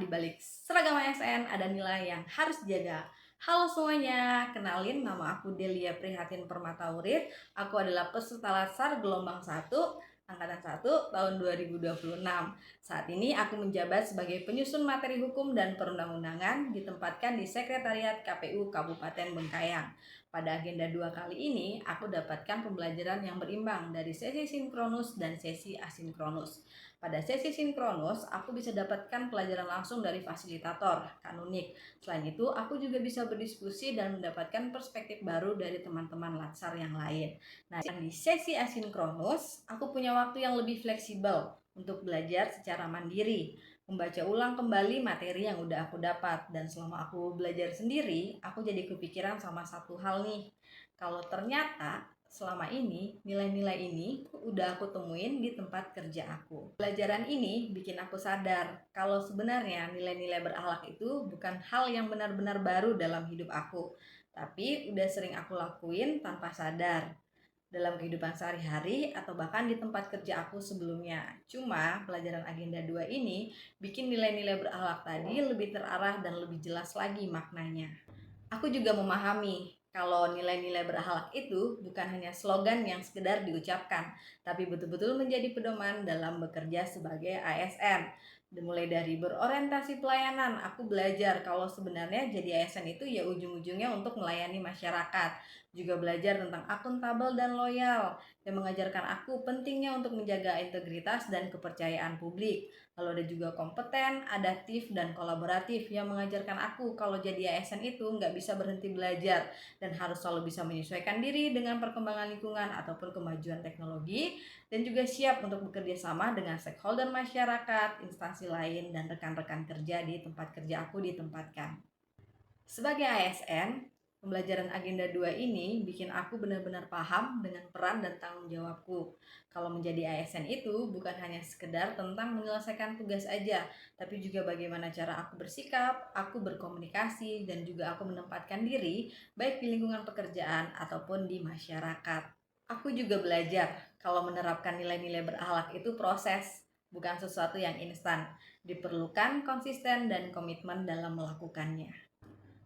di balik seragam ASN ada nilai yang harus dijaga. Halo semuanya, kenalin nama aku Delia Prihatin Permataurid. Aku adalah peserta latsar gelombang 1, angkatan 1 tahun 2026. Saat ini aku menjabat sebagai penyusun materi hukum dan perundang-undangan ditempatkan di Sekretariat KPU Kabupaten Bengkayang. Pada agenda 2 kali ini, aku dapatkan pembelajaran yang berimbang dari sesi sinkronus dan sesi asinkronus. Pada sesi sinkronus, aku bisa dapatkan pelajaran langsung dari fasilitator, Kanunik. Selain itu, aku juga bisa berdiskusi dan mendapatkan perspektif baru dari teman-teman latsar yang lain. Nah, di sesi asinkronus, aku punya waktu yang lebih fleksibel untuk belajar secara mandiri, membaca ulang kembali materi yang udah aku dapat. Dan selama aku belajar sendiri, aku jadi kepikiran sama satu hal nih. Kalau ternyata selama ini nilai-nilai ini udah aku temuin di tempat kerja aku. Pelajaran ini bikin aku sadar kalau sebenarnya nilai-nilai berakhlak itu bukan hal yang benar-benar baru dalam hidup aku, tapi udah sering aku lakuin tanpa sadar dalam kehidupan sehari-hari atau bahkan di tempat kerja aku sebelumnya. Cuma pelajaran agenda 2 ini bikin nilai-nilai berakhlak tadi lebih terarah dan lebih jelas lagi maknanya. Aku juga memahami kalau nilai-nilai berakhlak itu bukan hanya slogan yang sekedar diucapkan, tapi betul-betul menjadi pedoman dalam bekerja sebagai ASN. Mulai dari berorientasi pelayanan, aku belajar kalau sebenarnya jadi ASN itu ya ujung-ujungnya untuk melayani masyarakat. Juga belajar tentang akuntabel dan loyal, yang mengajarkan aku pentingnya untuk menjaga integritas dan kepercayaan publik. Lalu ada juga kompeten, adaptif, dan kolaboratif yang mengajarkan aku kalau jadi ASN itu nggak bisa berhenti belajar dan harus selalu bisa menyesuaikan diri dengan perkembangan lingkungan ataupun kemajuan teknologi, dan juga siap untuk bekerja sama dengan stakeholder masyarakat, instansi lain, dan rekan-rekan kerja di tempat kerja aku ditempatkan. Sebagai ASN, pembelajaran agenda 2 ini bikin aku benar-benar paham dengan peran dan tanggung jawabku. Kalau menjadi ASN itu bukan hanya sekedar tentang menyelesaikan tugas aja, tapi juga bagaimana cara aku bersikap, aku berkomunikasi, dan juga aku menempatkan diri baik di lingkungan pekerjaan ataupun di masyarakat. Aku juga belajar kalau menerapkan nilai-nilai berakhlak itu proses, bukan sesuatu yang instan. Diperlukan konsisten dan komitmen dalam melakukannya.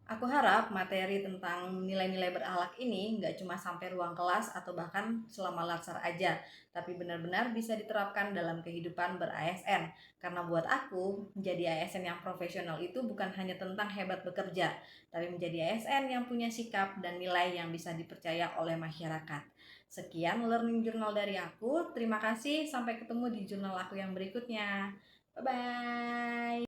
Aku harap materi tentang nilai-nilai berakhlak ini nggak cuma sampai ruang kelas atau bahkan selama latsar aja, tapi benar-benar bisa diterapkan dalam kehidupan ber-ASN. Karena buat aku, menjadi ASN yang profesional itu bukan hanya tentang hebat bekerja, tapi menjadi ASN yang punya sikap dan nilai yang bisa dipercaya oleh masyarakat. Sekian learning journal dari aku. Terima kasih, sampai ketemu di jurnal aku yang berikutnya. Bye-bye.